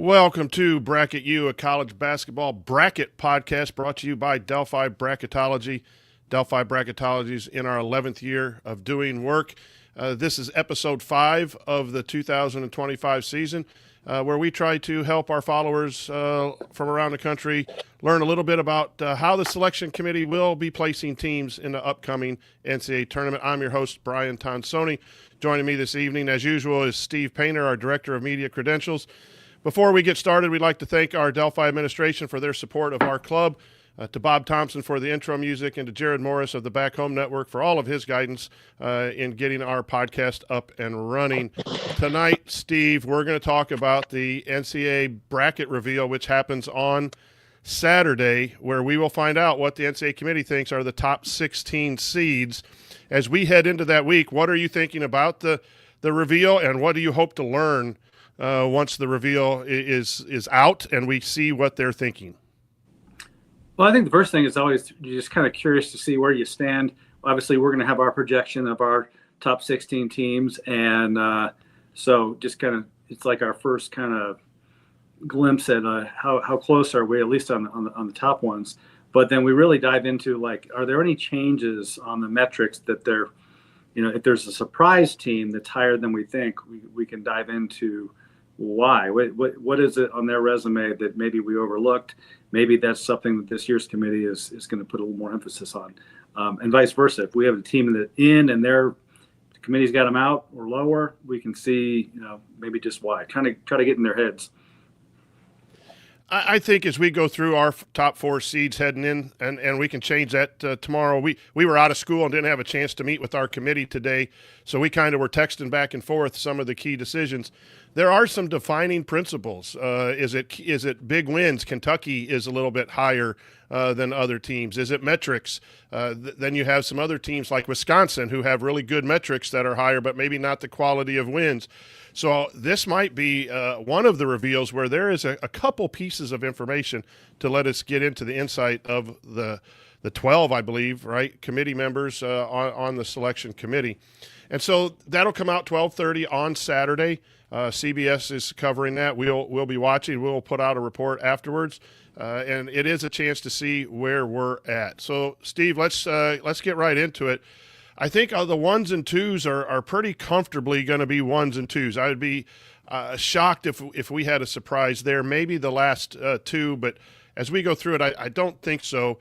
Welcome to Bracket U, a college basketball bracket podcast brought to you by Delphi Bracketology. Delphi Bracketology is in our 11th year of doing work. This is episode 5 of the 2025 season, where we try to help our followers from around the country learn a little bit about how the selection committee will be placing teams in the upcoming NCAA tournament. I'm your host, Brian Tonsoni. Joining me this evening, as usual, is Steve Painter, our Director of Media Credentials. Before we get started, we'd like to thank our Delphi administration for their support of our club, to Bob Thompson for the intro music, and to Jared Morris of the Back Home Network for all of his guidance in getting our podcast up and running. Tonight, Steve, we're going to talk about the NCAA bracket reveal, which happens on Saturday, where we will find out what the NCAA committee thinks are the top 16 seeds. As we head into that week, what are you thinking about the reveal, and what do you hope to learn once the reveal is out and we see what they're thinking? Well, I think the first thing is always you're just kind of curious to see where you stand. Obviously, we're going to have our projection of our top 16 teams, and so just kind of it's like our first kind of glimpse at how close are we, at least on the top ones. But then we really dive into, like, are there any changes on the metrics that they're, if there's a surprise team that's higher than we think, we can dive into why. What is it on their resume that maybe we overlooked? Maybe that's something that this year's committee is going to put a little more emphasis on, and vice versa. If we have a team and the committee's got them out or lower, we can see maybe just why. Kind of try to get in their heads. I think as we go through our top 4 seeds heading in, and we can change that tomorrow. We were out of school and didn't have a chance to meet with our committee today, so we kind of were texting back and forth some of the key decisions. There are some defining principles. Is it big wins? Kentucky is a little bit higher than other teams. Is it metrics? Then you have some other teams like Wisconsin who have really good metrics that are higher, but maybe not the quality of wins. So this might be one of the reveals where there is a couple pieces of information to let us get into the insight of the 12, I believe, right, committee members on the selection committee. And so that'll come out 12:30 on Saturday. CBS is covering that. We'll be watching. We'll put out a report afterwards, and it is a chance to see where we're at. So, Steve, let's get right into it. I think the 1s and 2s are pretty comfortably going to be 1s and 2s. I would be shocked if we had a surprise there. Maybe the last 2, but as we go through it, I don't think so.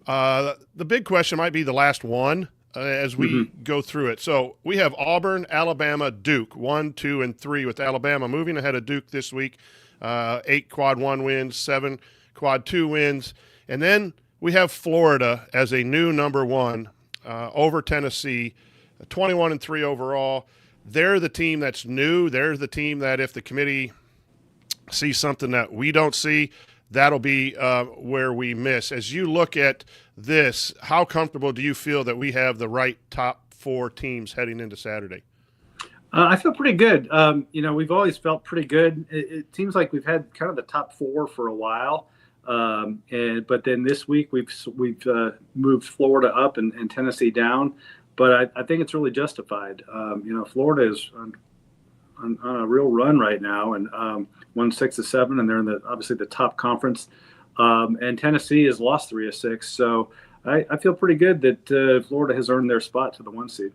The big question might be the last 1 as we go through it. So we have Auburn, Alabama, Duke, 1, 2, and 3, with Alabama moving ahead of Duke this week. 8 quad 1 wins, 7 quad 2 wins. And then we have Florida as a new number 1 over Tennessee, 21 and 3 overall. They're the team that's new. They're the team that if the committee sees something that we don't see, that'll be where we miss. As you look at this, how comfortable do you feel that we have the right top 4 teams heading into Saturday? I feel pretty good. We've always felt pretty good. It seems like we've had kind of the top 4 for a while. But then this week we've moved Florida up and Tennessee down. But I think it's really justified. Florida is on a real run right now, and won 6 of 7, and they're in obviously the top conference. And Tennessee has lost 3 of 6, so I feel pretty good that Florida has earned their spot to the 1 seed.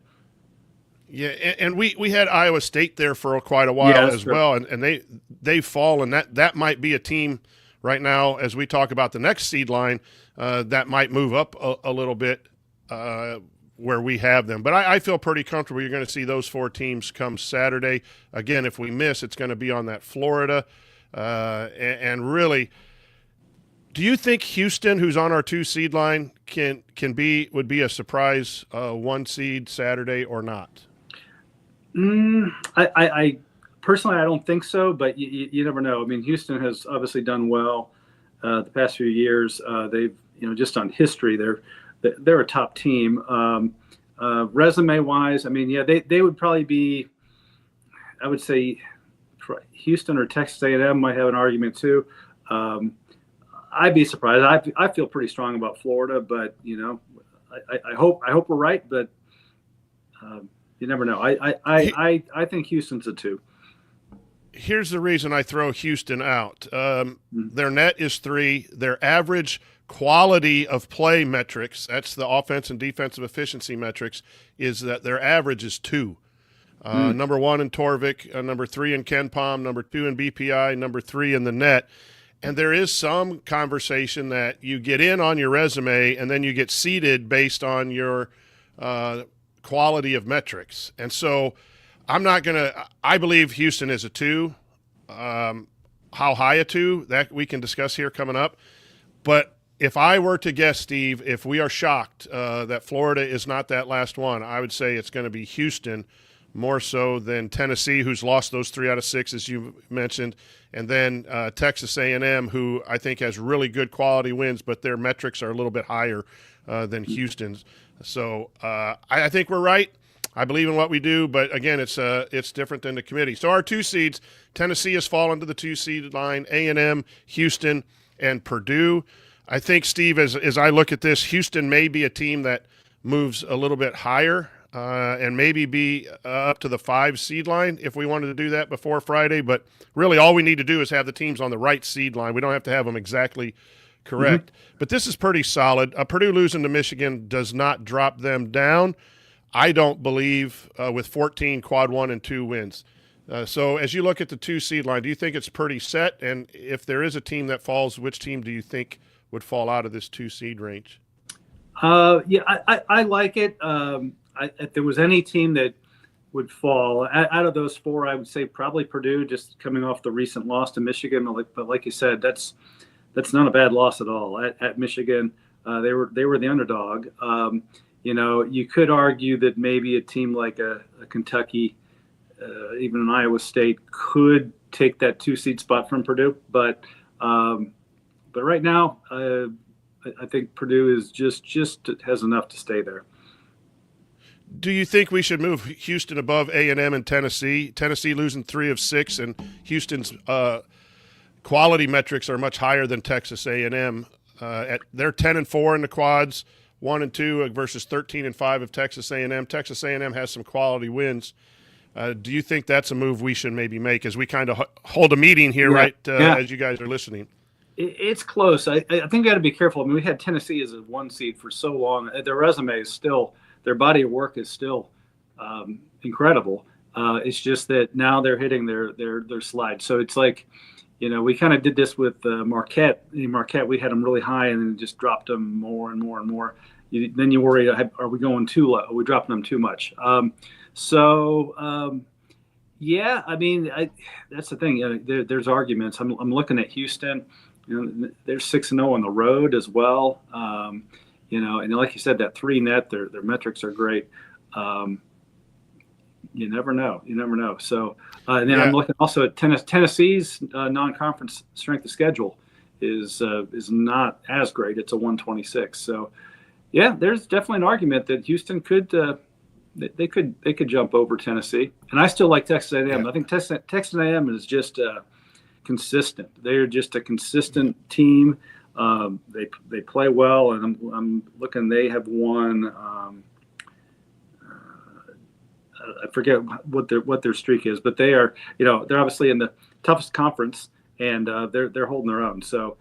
Yeah, and we had Iowa State there for quite a while as well, and they've fallen. That might be a team right now as we talk about the next seed line that might move up a little bit where we have them. But I feel pretty comfortable you're going to see those 4 teams come Saturday. Again, if we miss, it's going to be on that Florida. And really, do you think Houston, who's on our 2 seed line, would be a surprise 1 seed Saturday or not? I personally, I don't think so, but you never know. I mean, Houston has obviously done well the past few years. They've, just on history, they're a top team. Resume-wise, I mean, yeah, they would probably be, I would say, Houston or Texas A&M might have an argument too. I'd be surprised. I feel pretty strong about Florida, but I hope we're right, but you never know. I think Houston's a 2. Here's the reason I throw Houston out. Their net is 3. Their average quality of play metrics, that's the offense and defensive efficiency metrics, is that their average is 2. Number 1 in Torvik, number 3 in Ken Palm, number 2 in BPI, number 3 in the net. And there is some conversation that you get in on your resume and then you get seated based on your quality of metrics. And so I believe Houston is a 2. How high a 2, that we can discuss here coming up. But if I were to guess, Steve, if we are shocked that Florida is not that last one, I would say it's going to be Houston more so than Tennessee, who's lost those 3 out of 6, as you mentioned, and then Texas A&M, who I think has really good quality wins, but their metrics are a little bit higher than Houston's. So I think we're right. I believe in what we do, but again, it's different than the committee. So our 2 seeds, Tennessee has fallen to the 2 seed line, A&M, Houston, and Purdue. I think, Steve, as I look at this, Houston may be a team that moves a little bit higher and maybe be up to the 5 seed line if we wanted to do that before Friday. But really all we need to do is have the teams on the right seed line. We don't have to have them exactly correct. Mm-hmm. But this is pretty solid. Purdue losing to Michigan does not drop them down, I don't believe, with 14 quad 1 and 2 wins. So as you look at the 2 seed line, do you think it's pretty set? And if there is a team that falls, which team do you think would fall out of this 2 seed range? Yeah, I like it. If there was any team that would fall out of those 4, I would say probably Purdue, just coming off the recent loss to Michigan. But like you said, that's not a bad loss at all at Michigan. They were the underdog. You could argue that maybe a team like a Kentucky, even an Iowa State, could take that 2 seed spot from Purdue. But right now, I think Purdue is just has enough to stay there. Do you think we should move Houston above A&M and Tennessee? Tennessee losing 3 of 6, and Houston's quality metrics are much higher than Texas A&M. They're 10-4 in the quads, 1 and 2 versus 13 and 5 of Texas A&M. Texas A&M has some quality wins. Do you think that's a move we should maybe make as we kind of hold a meeting here, as you guys are listening? It's close. I think you got to be careful. I mean, we had Tennessee as a 1 seed for so long. Their resume is still. Their body of work is still incredible. It's just that now they're hitting their slide. So it's like, we kind of did this with Marquette. In Marquette, we had them really high and then just dropped them more and more and more. Then you worry, are we going too low? Are we dropping them too much? Yeah, I mean, that's the thing. There's arguments. I'm looking at Houston. They're 6-0 on the road as well. And like you said, that 3 net, their metrics are great. You never know. So, and then I'm looking also at Tennessee's non-conference strength of schedule is not as great. It's a 126. So, yeah, there's definitely an argument that Houston could they could jump over Tennessee. And I still like Texas A&M. Yeah. I think Texas A&M is just consistent. They're just a consistent team. They play well, and I'm looking. They have won. I forget what their streak is, but they are. They're obviously in the toughest conference, and they're holding their own. So.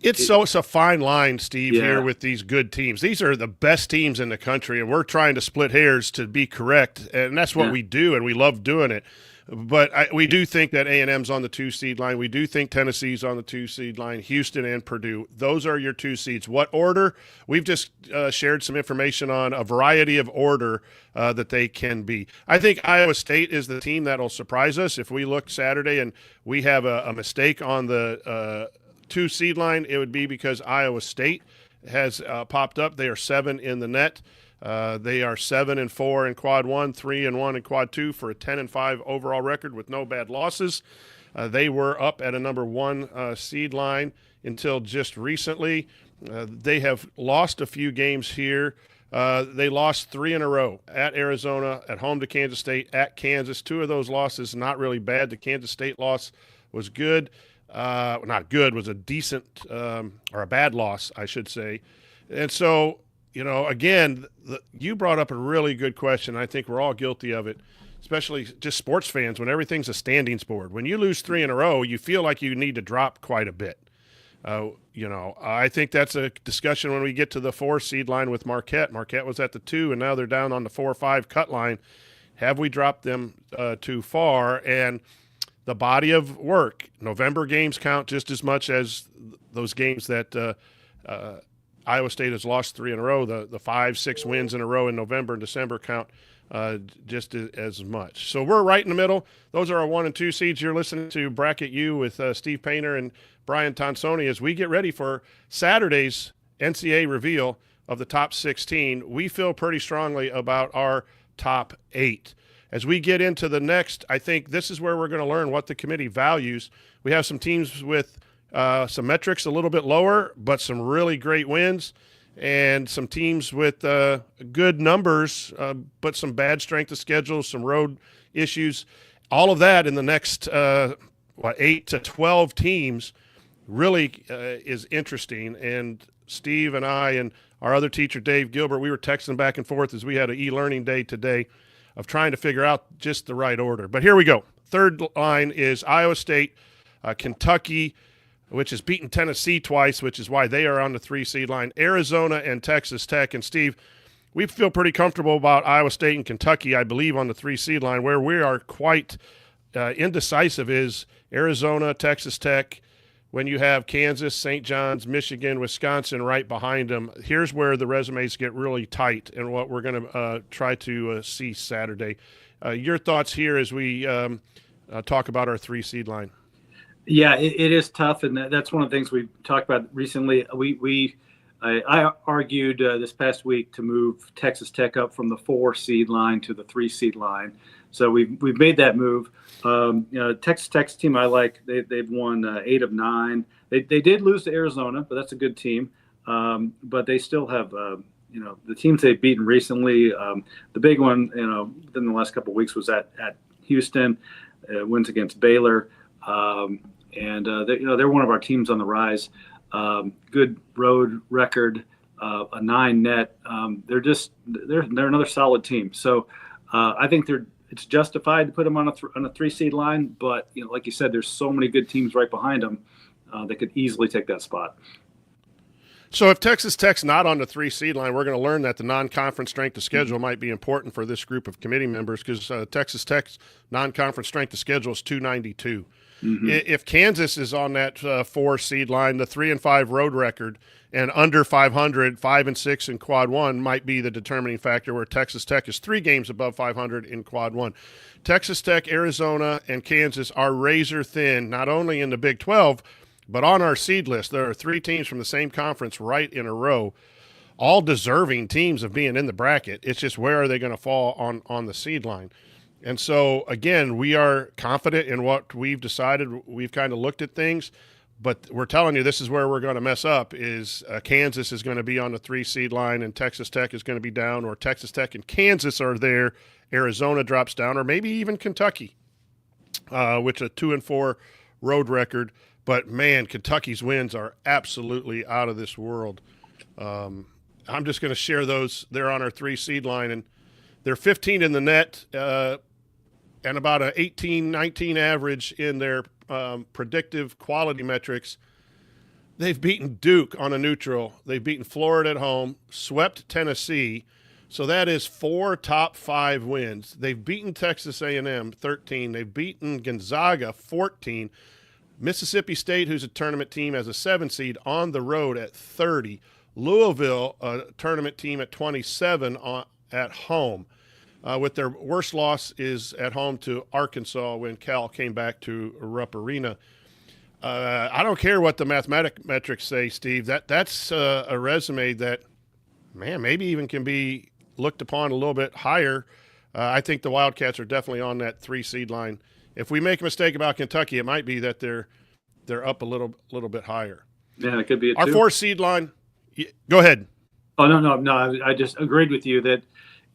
It's a fine line, Steve, here with these good teams. These are the best teams in the country, and we're trying to split hairs to be correct, and that's what we do, and we love doing it. But we do think that A&M's on the 2 seed line. We do think Tennessee's on the 2 seed line, Houston and Purdue. Those are your 2 seeds. What order? We've just shared some information on a variety of order that they can be. I think Iowa State is the team that will surprise us. If we look Saturday and we have a mistake on the 2 seed line, it would be because Iowa State has popped up. They are 7 in the net. They are 7-4 in quad 1, 3-1 in quad 2 for a 10-5 overall record with no bad losses. They were up at a number 1 seed line until just recently. They have lost a few games here. They lost 3 in a row at Arizona, at home to Kansas State, at Kansas. 2 of those losses not really bad. The Kansas State loss was good. Not good, was a decent or a bad loss, I should say. And so, again, you brought up a really good question. I think we're all guilty of it. especially just sports fans, when everything's a standings board. When you lose 3 in a row, you feel like you need to drop quite a bit. I think that's a discussion when we get to the 4 seed line with Marquette. Marquette was at the 2, and now they're down on the 4 or 5 cut line. Have we dropped them too far? And the body of work, November games count just as much as those games that Iowa State has lost 3 in a row. The 5, 6 wins in a row in November and December count just as much. So we're right in the middle. Those are our 1 and 2 seeds. You're listening to Bracket U with Steve Painter and Brian Tonsoni as we get ready for Saturday's NCAA reveal of the top 16. We feel pretty strongly about our top 8. As we get into the next, I think this is where we're going to learn what the committee values. We have some teams with some metrics a little bit lower, but some really great wins, and some teams with good numbers, but some bad strength of schedule, some road issues. All of that in the next 8 to 12 teams really is interesting. And Steve and I and our other teacher, Dave Gilbert, we were texting back and forth as we had an e-learning day today of trying to figure out just the right order. But here we go. Third line is Iowa State, Kentucky, which has beaten Tennessee twice, which is why they are on the 3 seed line, Arizona and Texas Tech. And Steve, we feel pretty comfortable about Iowa State and Kentucky, I believe, on the 3 seed line. Where we are quite indecisive is Arizona, Texas Tech, when you have Kansas, St. John's, Michigan, Wisconsin right behind them. Here's where the resumes get really tight and what we're going to try to see Saturday. Your thoughts here as we talk about our 3 seed line. Yeah, it is tough, and that's one of the things we talked about recently. I argued this past week to move Texas Tech up from the 4 seed line to the 3 seed line. So we've made that move. Texas Tech's team I like. They've won 8 of 9. They did lose to Arizona, but that's a good team. But they still have the teams they've beaten recently. The big one within the last couple of weeks was at Houston. Wins against Baylor, and they're one of our teams on the rise. Good road record, a 9 net. They're another solid team. So I think it's justified to put them on a 3 seed line, but like you said, there's so many good teams right behind them that could easily take that spot. So if Texas Tech's not on the 3 seed line, we're going to learn that the non-conference strength of schedule might be important for this group of committee members, because Texas Tech's non-conference strength of schedule is 292. Mm-hmm. If Kansas is on that 4 seed line, the 3-5 road record and under 500, 5-6 in quad 1 might be the determining factor, where Texas Tech is 3 games above 500 in quad 1. Texas Tech, Arizona, and Kansas are razor thin, not only in the Big 12, but on our seed list. There are 3 teams from the same conference right in a row, all deserving teams of being in the bracket. It's just where are they going to fall on the seed line. And so, again, we are confident in what we've decided. We've kind of looked at things, but we're telling you this is where we're going to mess up, is Kansas is going to be on the 3 seed line and Texas Tech is going to be down, or Texas Tech and Kansas are there, Arizona drops down, or maybe even Kentucky, which a 2-4 road record. But, man, Kentucky's wins are absolutely out of this world. I'm just going to share those. They're on our 3 seed line, and they're 15 in the net, and about an 18, 19 average in their predictive quality metrics. They've beaten Duke on a neutral. They've beaten Florida at home, swept Tennessee. So that is 4 top 5 wins. They've beaten Texas A&M 13. They've beaten Gonzaga 14. Mississippi State, who's a tournament team, as a 7 seed on the road at 30. Louisville, a tournament team, at 27 at home. With their worst loss is at home to Arkansas when Cal came back to Rupp Arena. I don't care what the metrics say, Steve. That's a resume that, man, maybe even can be looked upon a little bit higher. I think the Wildcats are definitely on that 3 seed line. If we make a mistake about Kentucky, it might be that they're up a little bit higher. Yeah, it could be our 4 seed line. Go ahead. Oh no! I just agreed with you that.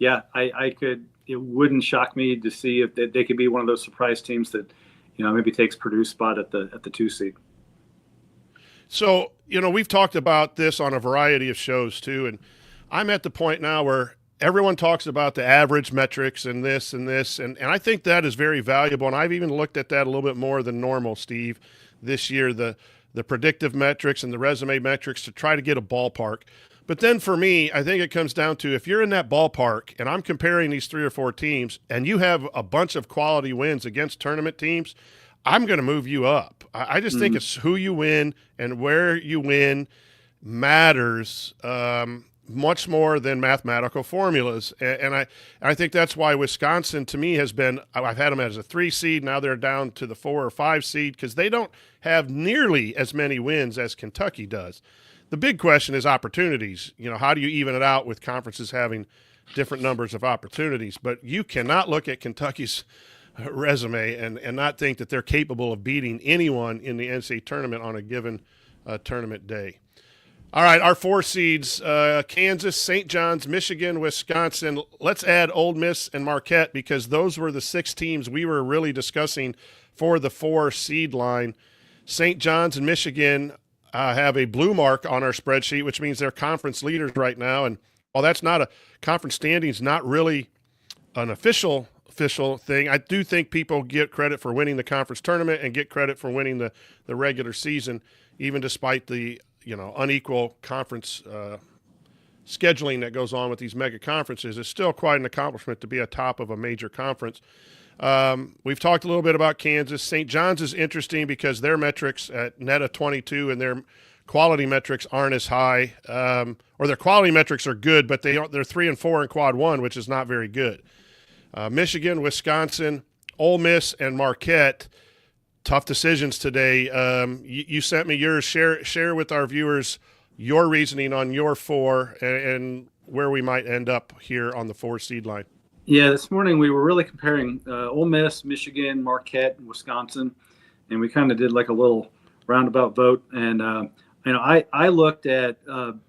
Yeah, I could. It wouldn't shock me to see if they could be one of those surprise teams that, maybe takes Purdue's spot at the 2 seed. So we've talked about this on a variety of shows too, and I'm at the point now where everyone talks about the average metrics and this and this, and I think that is very valuable. And I've even looked at that a little bit more than normal, Steve, this year, the predictive metrics and the resume metrics to try to get a ballpark. But then for me, I think it comes down to if you're in that ballpark and I'm comparing these 3 or 4 teams and you have a bunch of quality wins against tournament teams, I'm going to move you up. I just think it's who you win and where you win matters much more than mathematical formulas. And I think that's why Wisconsin, to me, has been – I've had them as a 3 seed. Now they're down to the 4 or 5 seed because they don't have nearly as many wins as Kentucky does. The big question is opportunities. How do you even it out with conferences having different numbers of opportunities? But you cannot look at Kentucky's resume and not think that they're capable of beating anyone in the NCAA tournament on a given tournament day. All right, our 4 seeds, Kansas, St. John's, Michigan, Wisconsin. Let's add Ole Miss and Marquette because those were the 6 teams we were really discussing for the 4 seed line. St. John's and Michigan have a blue mark on our spreadsheet, which means they're conference leaders right now. And while that's not a conference standings, not really an official thing, I do think people get credit for winning the conference tournament and get credit for winning the regular season, even despite the unequal conference scheduling that goes on with these mega conferences. It's still quite an accomplishment to be atop of a major conference. We've talked a little bit about Kansas. St. John's is interesting because their metrics at net of 22 and their quality metrics aren't as high, or their quality metrics are good, but they're 3 and 4 in quad 1, which is not very good. Michigan, Wisconsin, Ole Miss, and Marquette. Tough decisions today. You sent me yours. Share with our viewers your reasoning on your 4 and where we might end up here on the 4 seed line. Yeah, this morning we were really comparing Ole Miss, Michigan, Marquette, and Wisconsin, and we kind of did like a little roundabout vote. And I looked at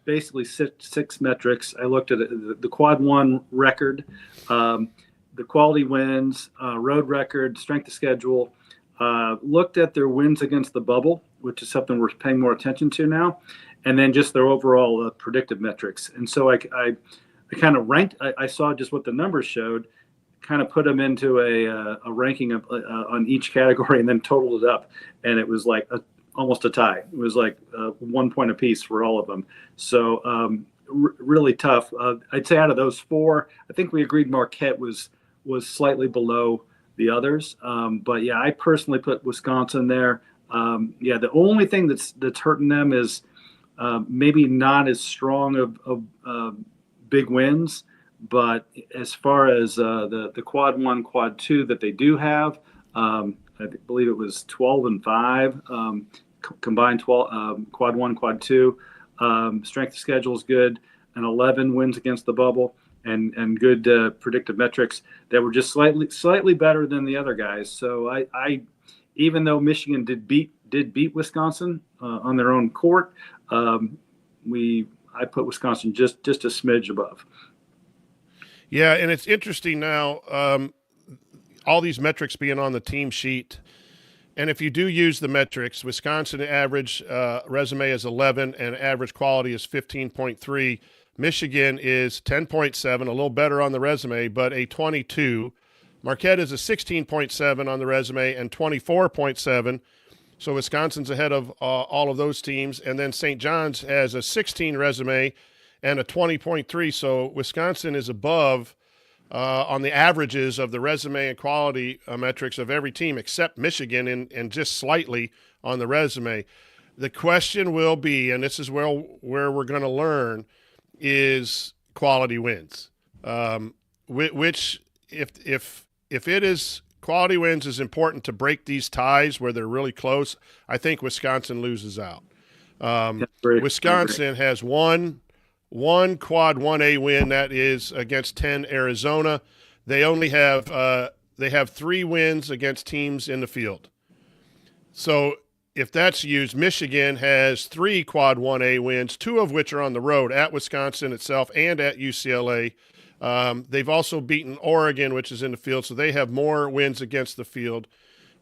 basically 6 metrics. I looked at the quad 1 record, the quality wins, road record, strength of schedule. Looked at their wins against the bubble, which is something we're paying more attention to now, and then just their overall predictive metrics. And so I kind of ranked. I saw just what the numbers showed, kind of put them into a ranking of, on each category, and then totaled it up, and it was like almost a tie. It was like 1 point apiece for all of them. So really tough. I'd say out of those 4, I think we agreed Marquette was slightly below the others. But yeah, I personally put Wisconsin there. The only thing that's hurting them is maybe not as strong of big wins, but as far as the quad 1, quad 2 that they do have, I believe it was 12 and 5 combined 12 quad 1, quad 2. Strength of schedule is good, and 11 wins against the bubble. And good predictive metrics that were just slightly better than the other guys. So I even though Michigan did beat Wisconsin on their own court, I put Wisconsin just a smidge above. Yeah, and it's interesting now, all these metrics being on the team sheet. And if you do use the metrics, Wisconsin average resume is 11 and average quality is 15.3. Michigan is 10.7, a little better on the resume, but a 22. Marquette is a 16.7 on the resume and 24.7. So Wisconsin's ahead of all of those teams. And then St. John's has a 16 resume and a 20.3. So Wisconsin is above on the averages of the resume and quality metrics of every team except Michigan and just slightly on the resume. The question will be, and this is where we're going to learn, is quality wins, which if it is quality wins is important to break these ties where they're really close, I think Wisconsin loses out. Wisconsin has one quad 1A win, that is against 10 Arizona. They only have 3 wins against teams in the field. So if that's used, Michigan has 3 quad 1A wins, 2 of which are on the road at Wisconsin itself and at UCLA. They've also beaten Oregon, which is in the field, so they have more wins against the field.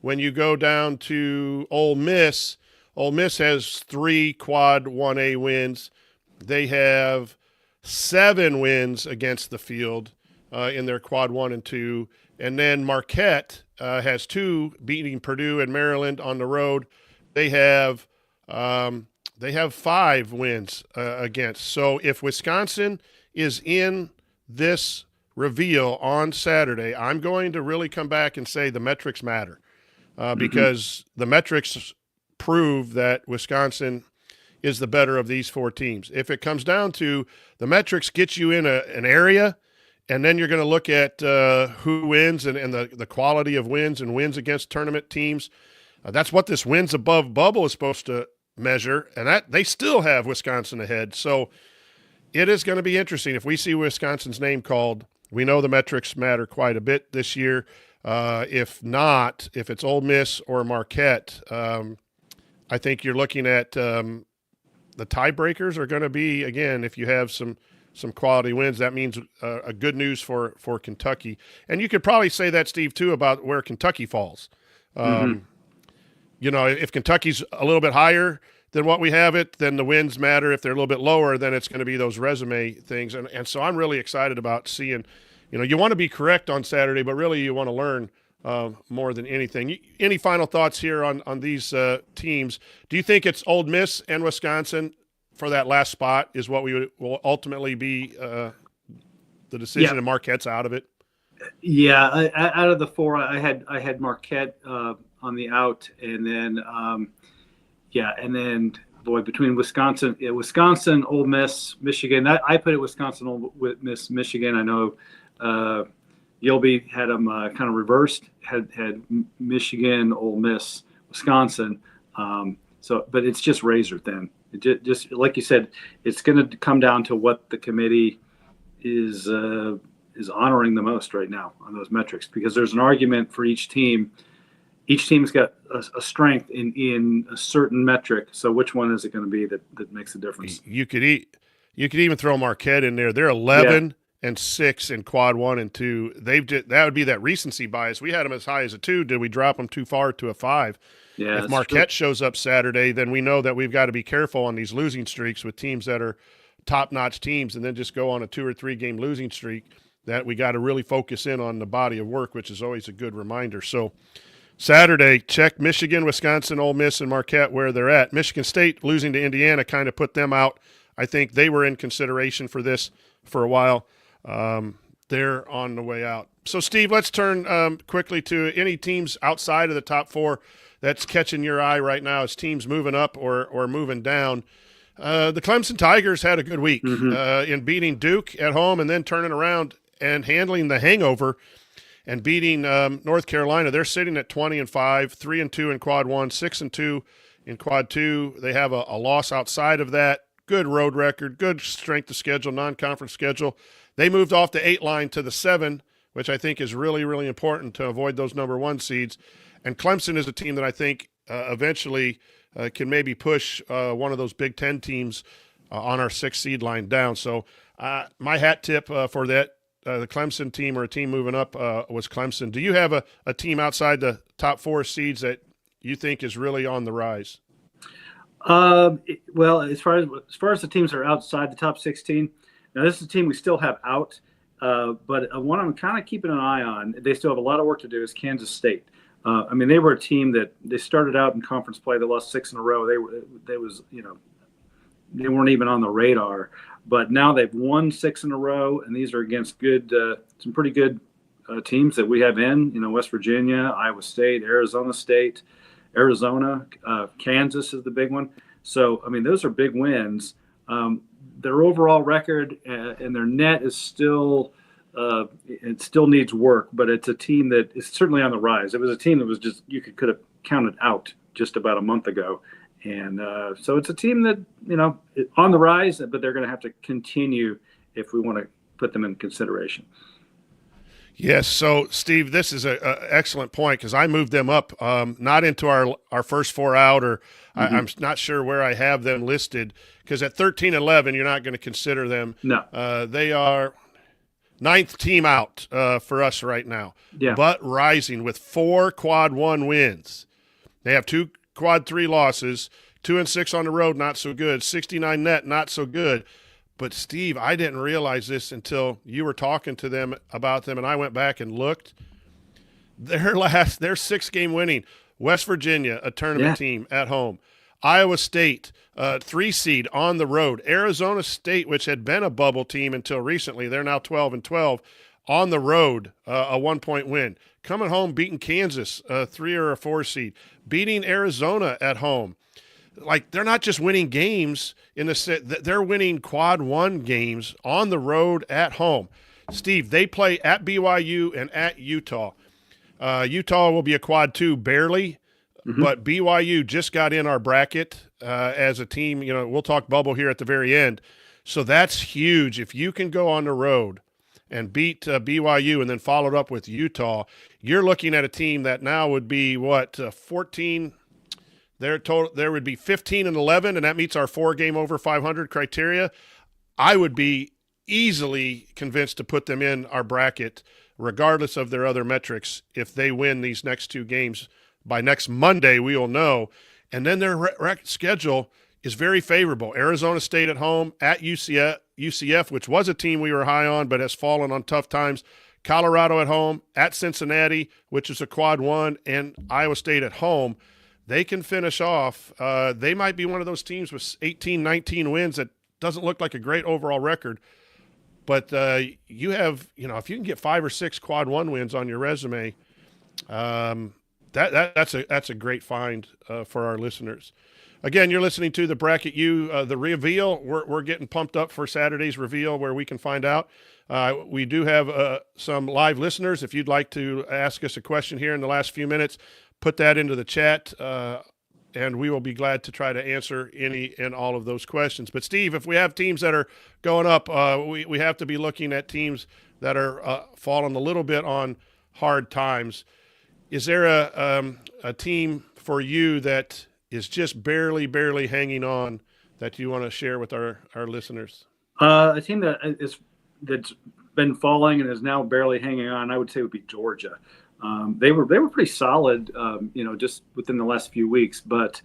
When you go down to Ole Miss has 3 quad 1A wins. They have 7 wins against the field in their quad 1 and 2. And then Marquette has 2, beating Purdue and Maryland on the road. They have 5 wins against. So if Wisconsin is in this reveal on Saturday, I'm going to really come back and say the metrics matter because the metrics prove that Wisconsin is the better of these 4 teams. If it comes down to the metrics get you in an area, and then you're going to look at who wins and the quality of wins and wins against tournament teams. That's what this wins above bubble is supposed to measure, and that they still have Wisconsin ahead. So it is going to be interesting. If we see Wisconsin's name called, we know the metrics matter quite a bit this year. If not, if it's Ole Miss or Marquette, I think you're looking at the tiebreakers are going to be, again, if you have some quality wins, that means a good news for Kentucky. And you could probably say that, Steve, too, about where Kentucky falls. You know, if Kentucky's a little bit higher than what we have it, then the wins matter. If they're a little bit lower, then it's going to be those resume things. And so I'm really excited about seeing, you know, you want to be correct on Saturday, but really you want to learn more than anything. Any final thoughts here on these teams? Do you think it's Ole Miss and Wisconsin for that last spot is what will ultimately be the decision, and Marquette's out of it? Yeah, out of the 4, I had Marquette on the out, and then boy, between Wisconsin, Ole Miss, Michigan. I put it Wisconsin, Ole Miss, Michigan. I know Gilby had them kind of reversed. Had Michigan, Ole Miss, Wisconsin. But it's just razor thin. It just like you said, it's going to come down to what the committee is honoring the most right now on those metrics, because there's an argument for each team. Each team's got a strength in a certain metric. So which one is it going to be that makes a difference? You could even throw Marquette in there. They're 11-6 in quad 1 and 2. That would be that recency bias. We had them as high as a 2. Did we drop them too far to a 5? Yeah, if Marquette shows up Saturday, then we know that we've got to be careful on these losing streaks with teams that are top-notch teams, and then just go on a 2 or 3 game losing streak. That we got to really focus in on the body of work, which is always a good reminder. So Saturday, check Michigan, Wisconsin, Ole Miss, and Marquette where they're at. Michigan State losing to Indiana kind of put them out. I think they were in consideration for this for a while. They're on the way out. So, Steve, let's turn quickly to any teams outside of the top 4 that's catching your eye right now as teams moving up or moving down. The Clemson Tigers had a good week in beating Duke at home and then turning around and handling the hangover and beating North Carolina. They're sitting at 20-5, 3-2 in quad 1, 6-2 in quad 2. They have a loss outside of that. Good road record, good strength of schedule, non-conference schedule. They moved off the 8 line to the 7, which I think is really, really important to avoid those number 1 seeds. And Clemson is a team that I think eventually can maybe push one of those Big Ten teams on our 6 seed line down. So my hat tip for that, the Clemson team or a team moving up was Clemson. Do you have a team outside the top 4 seeds that you think is really on the rise? Well, as far as the teams that are outside the top 16, now this is a team we still have out, but one I'm kind of keeping an eye on. They still have a lot of work to do. Is Kansas State. I mean, they were a team that they started out in conference play. They lost 6 in a row. They weren't even on the radar, but now they've won 6 in a row, and these are against some pretty good teams that we have in, West Virginia, Iowa State, Arizona State, Kansas is the big one. So, I mean, those are big wins. Their overall record and their net is still it still needs work, but it's a team that is certainly on the rise. It was a team that was just could have counted out just about a month ago. And so it's a team that, on the rise, but they're going to have to continue if we want to put them in consideration. Yes. So, Steve, this is an excellent point because I moved them up, not into our first 4 out, or I'm not sure where I have them listed, because at 13-11, you're not going to consider them. No. They are 9th team out for us right now, but rising with 4 quad 1 wins. They have 2 quad 3 losses, 2-6 on the road, not so good, 69 net, not so good. But Steve, I didn't realize this until you were talking to them about them, and I went back and looked. Their 6-game winning. West Virginia, a tournament team at home. Iowa State, 3 seed on the road. Arizona State, which had been a bubble team until recently, they're now 12-12 on the road, a 1-point win. Coming home, beating Kansas, a 3 or a 4 seed. Beating Arizona at home. Like, they're not just winning games they're winning quad 1 games on the road at home. Steve, they play at BYU and at Utah. Utah will be a quad 2 barely, but BYU just got in our bracket as a team. We'll talk bubble here at the very end. So that's huge. If you can go on the road and beat BYU and then followed up with Utah, you're looking at a team that now would be 14. There would be 15-11, and that meets our 4-game over 500 criteria. I would be easily convinced to put them in our bracket, regardless of their other metrics. If they win these next 2 games by next Monday, we will know. And then their schedule is very favorable. Arizona State at home, at UCF, which was a team we were high on but has fallen on tough times. Colorado at home, at Cincinnati, which is a quad 1, and Iowa State at home. They can finish off. They might be one of those teams with 18, 19 wins that doesn't look like a great overall record. But you have, if you can get 5 or 6 quad 1 wins on your resume, that's a great find for our listeners. Again, you're listening to the Bracket U, the reveal. We're getting pumped up for Saturday's reveal where we can find out. We do have some live listeners. If you'd like to ask us a question here in the last few minutes, put that into the chat, and we will be glad to try to answer any and all of those questions. But, Steve, if we have teams that are going up, we have to be looking at teams that are falling a little bit on hard times. Is there a team for you that is just barely hanging on that you want to share with our listeners? A team that's been falling and is now barely hanging on, I would say, would be Georgia. They were pretty solid, just within the last few weeks, but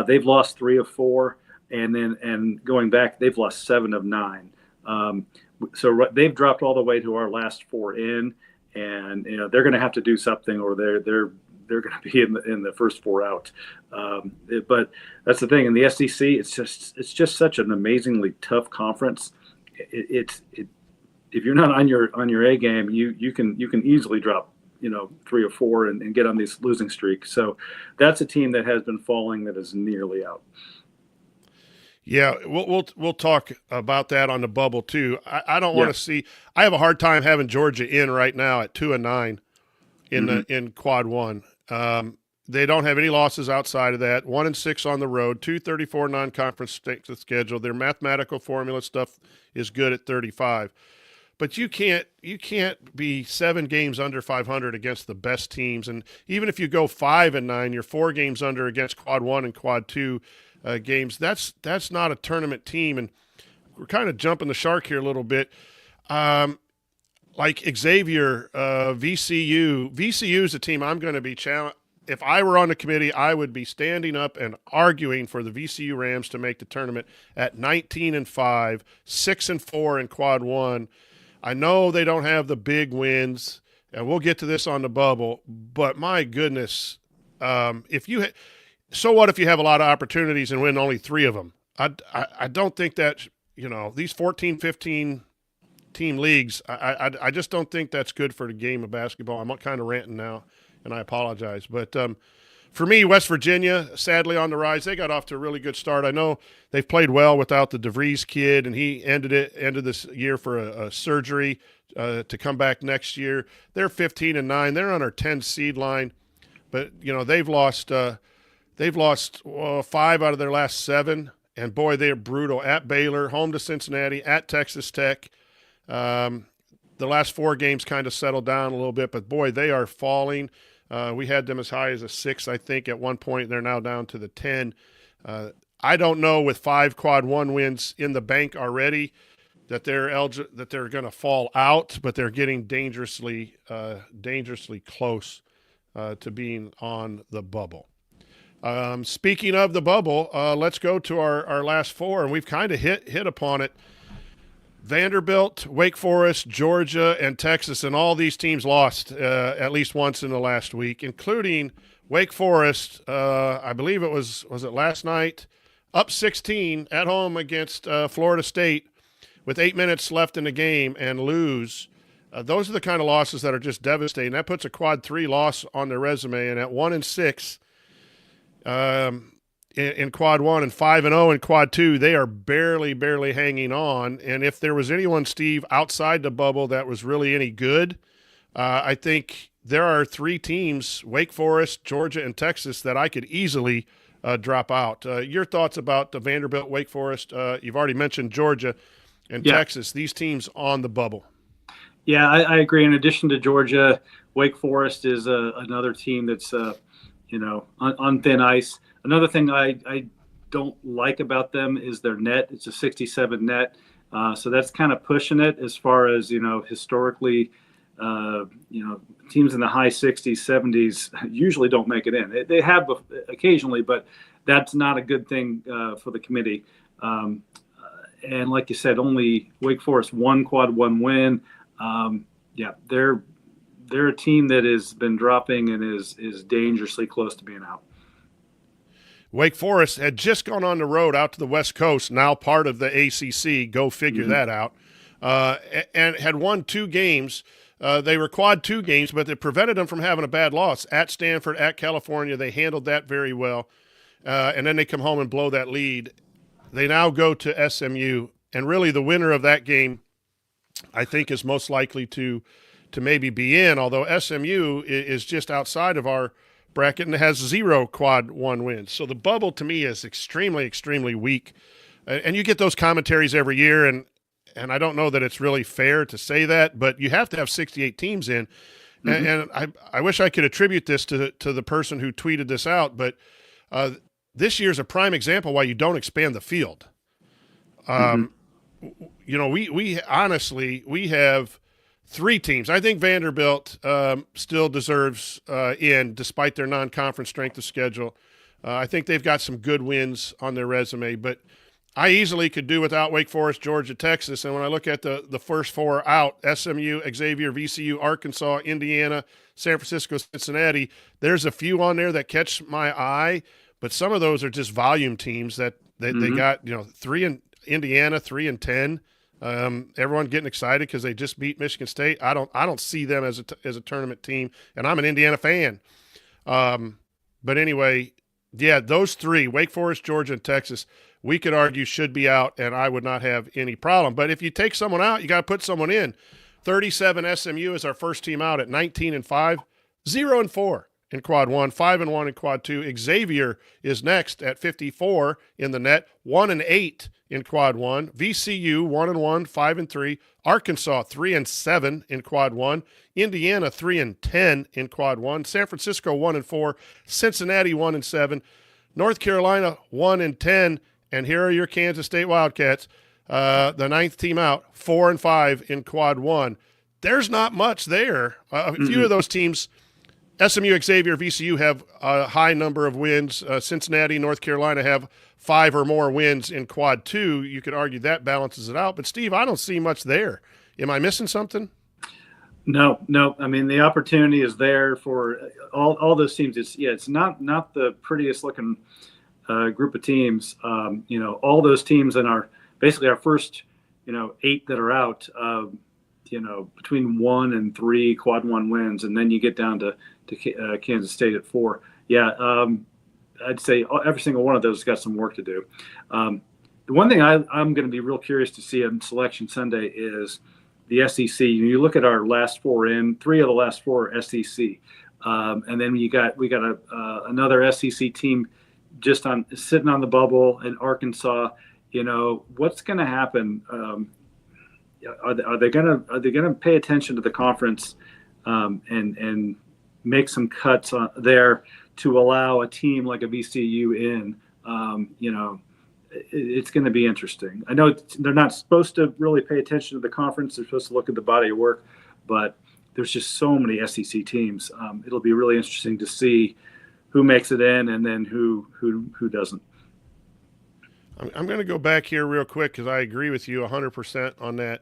they've lost 3 of 4, and going back, they've lost 7 of 9. So they've dropped all the way to our last 4 in, and they're going to have to do something, or they're going to be in the first 4 out. But that's the thing in the SEC. It's just such an amazingly tough conference. If you're not on your A game, you can easily drop 3 or 4 and get on these losing streaks. So that's a team that has been falling, that is nearly out. Yeah, we'll talk about that on the bubble too. I don't want to see. I have a hard time having Georgia in right now at 2-9 in quad 1. They don't have any losses outside of that. 1-6 on the road, 234 non-conference strength of schedule. Their mathematical formula stuff is good at 35. But you can't be 7 games under 500 against the best teams, and even if you go 5-9, you're 4 games under against quad 1 and quad 2 games. That's not a tournament team, and we're kind of jumping the shark here a little bit. Like Xavier, VCU. VCU is a team I'm going to be challenged. If I were on the committee, I would be standing up and arguing for the VCU Rams to make the tournament at 19-5, 6-4 in quad 1. I know they don't have the big wins, and we'll get to this on the bubble, but my goodness, so what if you have a lot of opportunities and win only 3 of them? I don't think that, these 14, 15 team leagues, I just don't think that's good for the game of basketball. I'm kind of ranting now, and I apologize. But for me, West Virginia, sadly on the rise. They got off to a really good start. I know they've played well without the DeVries kid, and he ended this year for a surgery to come back next year. They're 15-9. They're on our 10 seed line, but they've lost 5 out of their last 7, and boy, they're brutal. At Baylor, home to Cincinnati, at Texas Tech. The last 4 games kind of settled down a little bit, but boy, they are falling. We had them as high as a 6, I think, at one point. They're now down to the 10. I don't know, with 5 quad 1 wins in the bank already, that they're going to fall out, but they're getting dangerously close to being on the bubble. Speaking of the bubble, let's go to our last 4, and we've kind of hit upon it. Vanderbilt, Wake Forest, Georgia, and Texas, and all these teams lost at least once in the last week, including Wake Forest. I believe it was it last night, up 16 at home against Florida State with 8 minutes left in the game and lose. Those are the kind of losses that are just devastating. That puts a quad 3 loss on their resume, and at 1-6 in quad 1 and 5-0 in quad 2, they are barely hanging on. And if there was anyone, Steve, outside the bubble that was really any good, I think there are 3 teams, Wake Forest, Georgia, and Texas, that I could easily drop out. Your thoughts about the Vanderbilt, Wake Forest? You've already mentioned Georgia and Texas, these teams on the bubble. Yeah, I agree. In addition to Georgia, Wake Forest is another team that's, on thin ice. Another thing I don't like about them is their net. It's a 67 net. So that's kind of pushing it as far as, historically, teams in the high 60s, 70s usually don't make it in. They have occasionally, but that's not a good thing for the committee. And like you said, only Wake Forest one quad 1 win. They're a team that has been dropping and is dangerously close to being out. Wake Forest had just gone on the road out to the West Coast, now part of the ACC. Go figure that out. And had won 2 games. They were quad 2 games, but it prevented them from having a bad loss at Stanford, at California. They handled that very well. And then they come home and blow that lead. They now go to SMU, and really the winner of that game, I think, is most likely to maybe be in, although SMU is just outside of our bracket and has 0 quad 1 wins. So the bubble to me is extremely weak. And you get those commentaries every year, and I don't know that it's really fair to say that, but you have to have 68 teams in. And I wish I could attribute this to the person who tweeted this out, but this year's a prime example why you don't expand the field. We honestly, we have 3 teams. I think Vanderbilt still deserves in, despite their non-conference strength of schedule. I think they've got some good wins on their resume, but I easily could do without Wake Forest, Georgia, Texas. And when I look at the first 4 out, SMU, Xavier, VCU, Arkansas, Indiana, San Francisco, Cincinnati, there's a few on there that catch my eye, but some of those are just volume teams that they got, 3 in Indiana, 3-10. Everyone getting excited because they just beat Michigan State. I don't see them as a tournament team, and I'm an Indiana fan. But anyway, yeah, those 3, Wake Forest, Georgia, and Texas, we could argue should be out, and I would not have any problem. But if you take someone out, you got to put someone in. 37 SMU is our first team out at 19-5, 0-4 in quad 1, 5-1 in quad 2. Xavier is next at 54 in the net, 1-8 in quad 1. VCU 1-1, 5-3. Arkansas 3-7 in quad 1. Indiana 3-10 in quad 1. San Francisco 1-4. Cincinnati 1-7. North Carolina 1-10. And here are your Kansas State Wildcats, the 9th team out, 4-5 in quad 1. There's not much there. A few of those teams, SMU, Xavier, VCU, have a high number of wins. Cincinnati, North Carolina have 5 or more wins in quad 2. You could argue that balances it out. But, Steve, I don't see much there. Am I missing something? No. I mean, the opportunity is there for all those teams. It's not the prettiest looking group of teams. All those teams in our first 8 that are out, between 1 and 3 quad 1 wins, and then you get down to Kansas State at 4. I'd say every single one of those has got some work to do. The one thing I'm going to be real curious to see on Selection Sunday is the SEC. You look at our last 4 in, 3 of the last 4 are SEC, and then we got another SEC team just sitting on the bubble in Arkansas. What's going to happen? Are they going to pay attention to the conference and make some cuts there to allow a team like a VCU in? It's going to be interesting. I know they're not supposed to really pay attention to the conference. They're supposed to look at the body of work, but there's just so many SEC teams. It'll be really interesting to see who makes it in and then who doesn't. I'm going to go back here real quick because I agree with you 100% on that.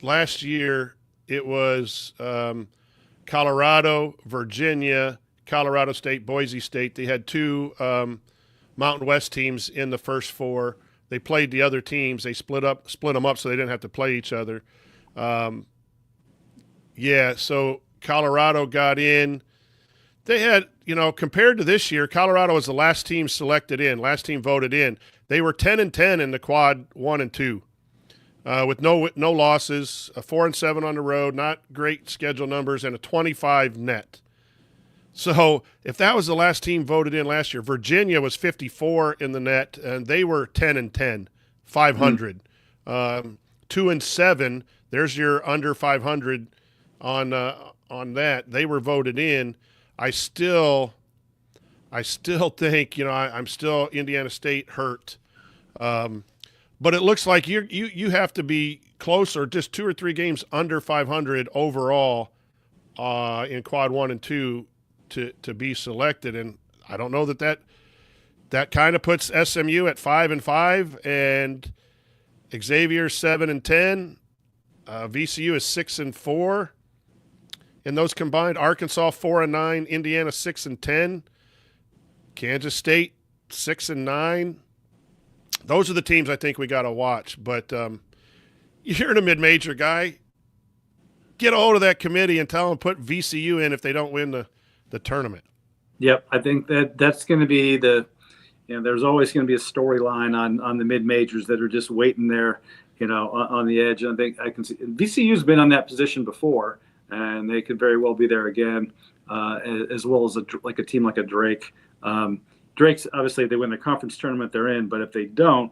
Last year, it was Colorado, Virginia, Colorado State, Boise State. They had two Mountain West teams in the first four. They played the other teams. They split them up so they didn't have to play each other. So Colorado got in. They had, compared to this year, Colorado was the last team last team voted in. They were 10-10 in the quad 1 and 2, with no losses, a 4-7 on the road, not great schedule numbers, and a 25 net. So if that was the last team voted in last year, Virginia was 54 in the net, and they were 10-10, 500. 2-7. There's your under 500 on that. They were voted in. I still think, I'm still Indiana State hurt. But it looks like you have to be closer, just 2 or 3 games under 500 overall in quad 1 and 2 to be selected. And I don't know that kind of puts SMU at 5-5 and Xavier 7-10. VCU is 6-4. In those combined, Arkansas 4-9, Indiana 6-10, Kansas State 6-9. Those are the teams I think we got to watch. But you're a mid-major guy. Get a hold of that committee and tell them to put VCU in if they don't win the tournament. Yep, I think that's going to be there's always going to be a storyline on the mid-majors that are just waiting there, on the edge. And I think I can see VCU's been on that position before, and they could very well be there again, as well as a team like a Drake. Drake's obviously, if they win the conference tournament, they're in. But if they don't,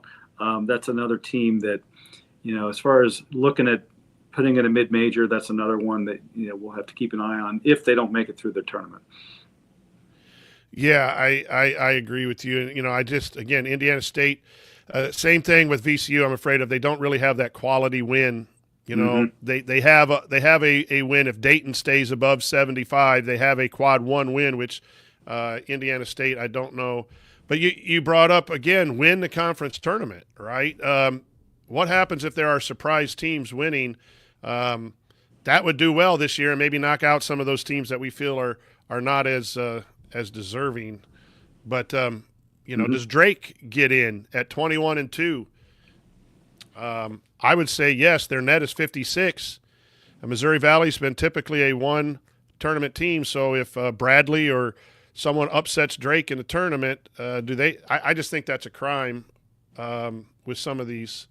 that's another team that, as far as looking at putting in a mid-major, that's another one that we'll have to keep an eye on if they don't make it through the tournament. Yeah, I agree with you. Again, Indiana State, same thing with VCU. I'm afraid of they don't really have that quality win. They have a win if Dayton stays above 75. They have a quad 1 win, which Indiana State, I don't know. But you brought up, again, win the conference tournament, right? What happens if there are surprise teams winning? That would do well this year and maybe knock out some of those teams that we feel are not as deserving. But, does Drake get in at 21-2? I would say yes. Their net is 56. Missouri Valley's been typically a one tournament team. So if Bradley or someone upsets Drake in the tournament, I just think that's a crime with some of these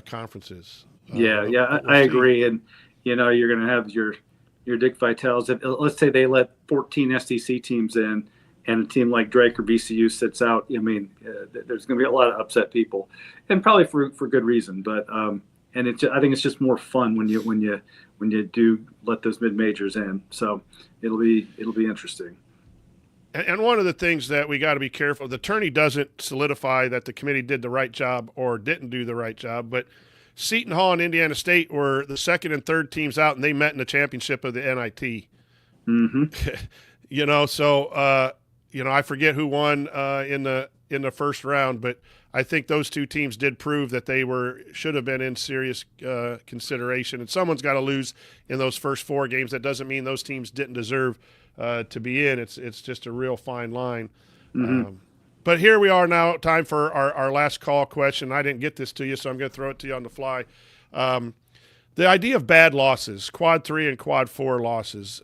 conferences. I agree. And you're going to have your Dick Vitals. Let's say they let 14 SEC teams in, and a team like Drake or VCU sits out. There's going to be a lot of upset people, and probably for good reason. But I think it's just more fun when you do let those mid majors in. So it'll be interesting. And one of the things that we got to be careful, the tourney doesn't solidify that the committee did the right job or didn't do the right job, but Seton Hall and Indiana State were the second and third teams out, and they met in the championship of the NIT. Mm-hmm. So I forget who won in the first round, but I think those two teams did prove that they should have been in serious consideration. And someone's got to lose in those first 4 games. That doesn't mean those teams didn't deserve to be in. It's just a real fine line. Mm-hmm. But here we are now, time for our last call question. I didn't get this to you, so I'm going to throw it to you on the fly. The idea of bad losses, quad 3 and quad 4 losses,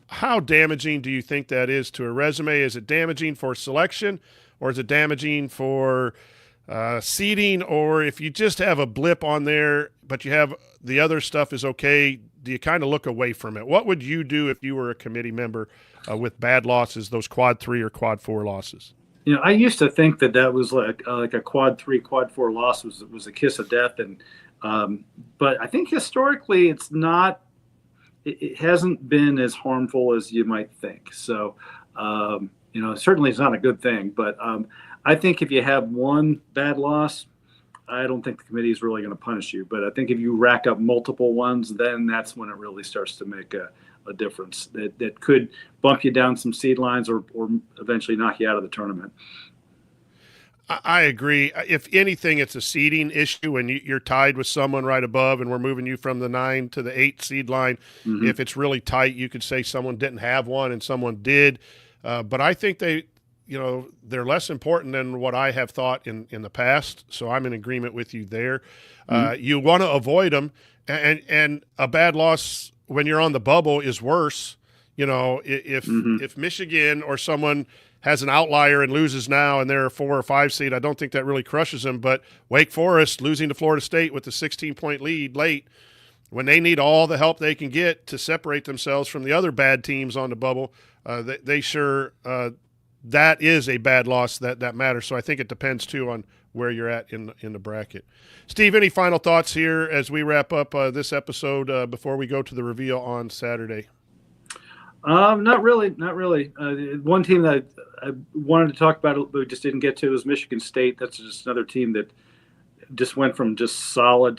how damaging do you think that is to a resume? Is it damaging for selection, or is it damaging for seeding? Or if you just have a blip on there, but you have the other stuff is okay, do you kind of look away from it? What would you do if you were a committee member with bad losses, those quad 3 or quad 4 losses? I used to think that was like a quad 3, quad 4 loss was a kiss of death, and but I think historically it's not. It hasn't been as harmful as you might think. So certainly it's not a good thing. But I think if you have one bad loss, I don't think the committee is really going to punish you. But I think if you rack up multiple ones, then that's when it really starts to make a difference that could bump you down some seed lines or eventually knock you out of the tournament. I agree. If anything, it's a seeding issue, and you're tied with someone right above, and we're moving you from the 9 to the 8 seed line. Mm-hmm. If it's really tight, you could say someone didn't have one and someone did. But I think they're less important than what I have thought in the past. So I'm in agreement with you there. Mm-hmm. You want to avoid them, and a bad loss when you're on the bubble is worse. If Michigan or someone has an outlier and loses now and they're a 4 or 5 seed, I don't think that really crushes them. But Wake Forest losing to Florida State with a 16-point lead late, when they need all the help they can get to separate themselves from the other bad teams on the bubble, they sure that is a bad loss that matters. So I think it depends too on where you're at in the bracket. Steve, any final thoughts here as we wrap up this episode before we go to the reveal on Saturday? Not really. One team that I wanted to talk about, but we just didn't get to, was Michigan State. That's just another team that just went from just solid,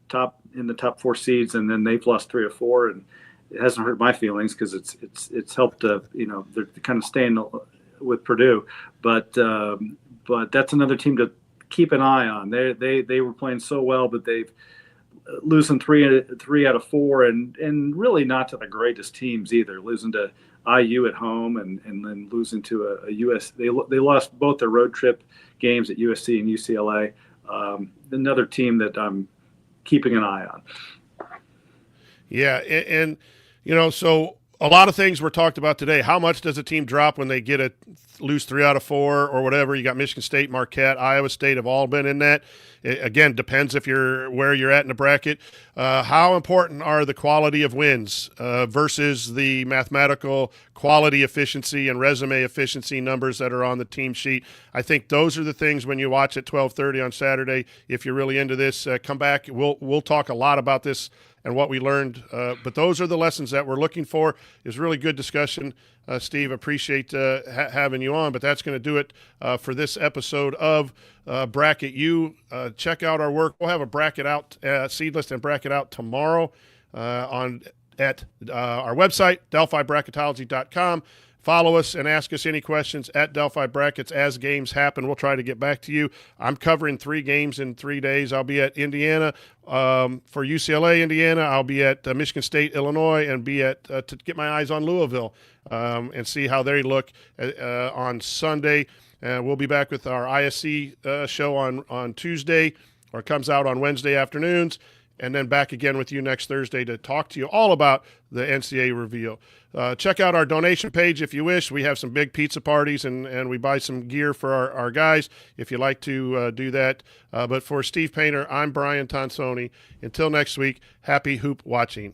top in the top 4 seeds, and then they've lost 3 or 4, and it hasn't hurt my feelings because it's helped. They're kind of staying with Purdue, but that's another team to keep an eye on. They were playing so well, but they've losing 3 out of 4, and really not to the greatest teams either. Losing to IU at home, and then losing to a US. They lost both their road trip games at USC and UCLA. Another team that I'm keeping an eye on. Yeah, and so a lot of things were talked about today. How much does a team drop when they lose 3 out of 4 or whatever? You got Michigan State, Marquette, Iowa State have all been in that. It, again, depends where you're at in the bracket. How important are the quality of wins versus the mathematical quality efficiency and resume efficiency numbers that are on the team sheet? I think those are the things when you watch at 12:30 on Saturday. If you're really into this, come back. We'll talk a lot about this and what we learned. But those are the lessons that we're looking for. It was really good discussion, Steve. Appreciate having you on. But that's going to do it for this episode of Bracket U. Check out our work. We'll have a bracket out, seed list and bracket out tomorrow at our website, DelphiBracketology.com. Follow us and ask us any questions at Delphi Brackets as games happen. We'll try to get back to you. I'm covering 3 games in 3 days. I'll be at Indiana for UCLA, Indiana. I'll be at Michigan State, Illinois, and be at to get my eyes on Louisville and see how they look on Sunday. We'll be back with our ISC show on Tuesday, or it comes out on Wednesday afternoons, and then back again with you next Thursday to talk to you all about the NCAA reveal. Check out our donation page if you wish. We have some big pizza parties, and we buy some gear for our guys if you like to do that. But for Steve Painter, I'm Brian Tonsoni. Until next week, happy hoop watching.